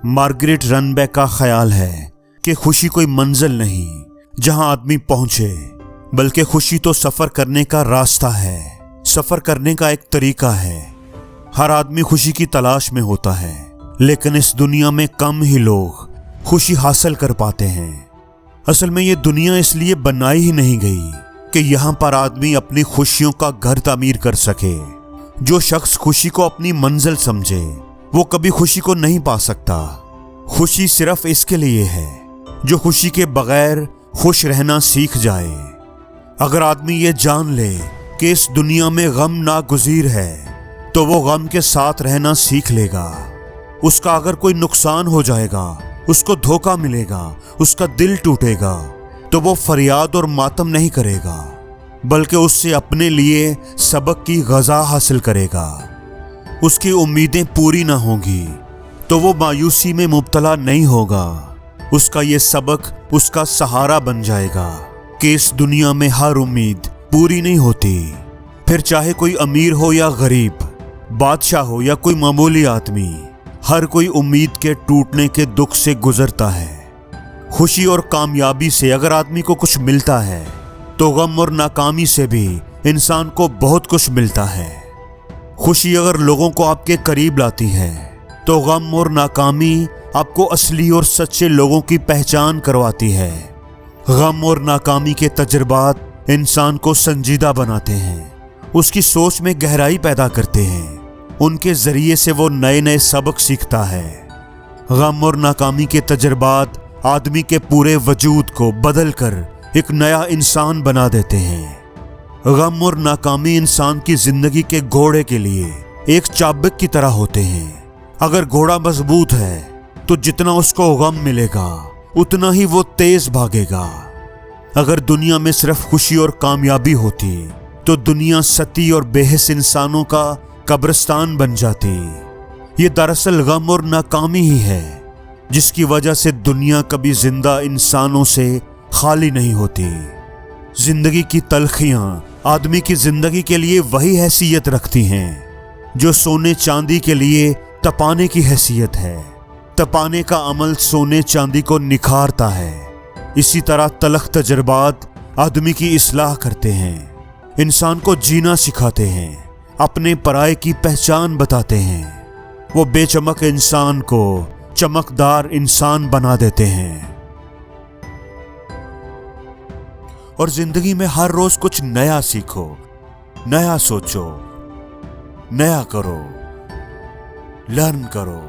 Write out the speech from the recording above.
Margaret रनबैक का ख्याल है कि खुशी कोई मंजिल नहीं जहां आदमी पहुंचे, बल्कि खुशी तो सफर करने का रास्ता है, सफर करने का एक तरीका है। हर आदमी खुशी की तलाश में होता है, लेकिन इस दुनिया में कम ही लोग खुशी हासिल कर पाते हैं। असल में ये दुनिया इसलिए बनाई ही नहीं गई कि यहाँ पर आदमी अपनी खुशियों का घर तामीर कर सके। जो शख्स खुशी को अपनी मंजिल समझे वो कभी खुशी को नहीं पा सकता। खुशी सिर्फ इसके लिए है जो खुशी के बगैर खुश रहना सीख जाए। अगर आदमी ये जान ले कि इस दुनिया में गम नागुज़ीर है तो वो गम के साथ रहना सीख लेगा। उसका अगर कोई नुकसान हो जाएगा, उसको धोखा मिलेगा, उसका दिल टूटेगा, तो वो फरियाद और मातम नहीं करेगा, बल्कि उससे अपने लिए सबक की ग़ज़ा हासिल करेगा। उसकी उम्मीदें पूरी ना होंगी तो वो मायूसी में मुब्तला नहीं होगा। उसका ये सबक उसका सहारा बन जाएगा कि इस दुनिया में हर उम्मीद पूरी नहीं होती। फिर चाहे कोई अमीर हो या गरीब, बादशाह हो या कोई मामूली आदमी, हर कोई उम्मीद के टूटने के दुख से गुजरता है। खुशी और कामयाबी से अगर आदमी को कुछ मिलता है तो गम और नाकामी से भी इंसान को बहुत कुछ मिलता है। खुशी अगर लोगों को आपके करीब लाती है तो गम और नाकामी आपको असली और सच्चे लोगों की पहचान करवाती है। गम और नाकामी के तजुर्बात इंसान को संजीदा बनाते हैं, उसकी सोच में गहराई पैदा करते हैं। उनके जरिए से वो नए नए सबक सीखता है। गम और नाकामी के तजुर्बात आदमी के पूरे वजूद को बदल कर एक नया इंसान बना देते हैं। गम और नाकामी इंसान की जिंदगी के घोड़े के लिए एक चाबुक की तरह होते हैं। अगर घोड़ा मजबूत है तो जितना उसको गम मिलेगा उतना ही वो तेज भागेगा। अगर दुनिया में सिर्फ खुशी और कामयाबी होती तो दुनिया सती और बेहिस इंसानों का कब्रिस्तान बन जाती। ये दरअसल गम और नाकामी ही है जिसकी वजह से दुनिया कभी जिंदा इंसानों से खाली नहीं होती। जिंदगी की तलखियां आदमी की जिंदगी के लिए वही हैसियत रखती हैं जो सोने चांदी के लिए तपाने की हैसियत है। तपाने का अमल सोने चांदी को निखारता है। इसी तरह तलख तजुर्बात आदमी की इस्लाह करते हैं, इंसान को जीना सिखाते हैं, अपने पराये की पहचान बताते हैं। वो बेचमक इंसान को चमकदार इंसान बना देते हैं। और जिंदगी में हर रोज कुछ नया सीखो, नया सोचो, नया करो, लर्न करो।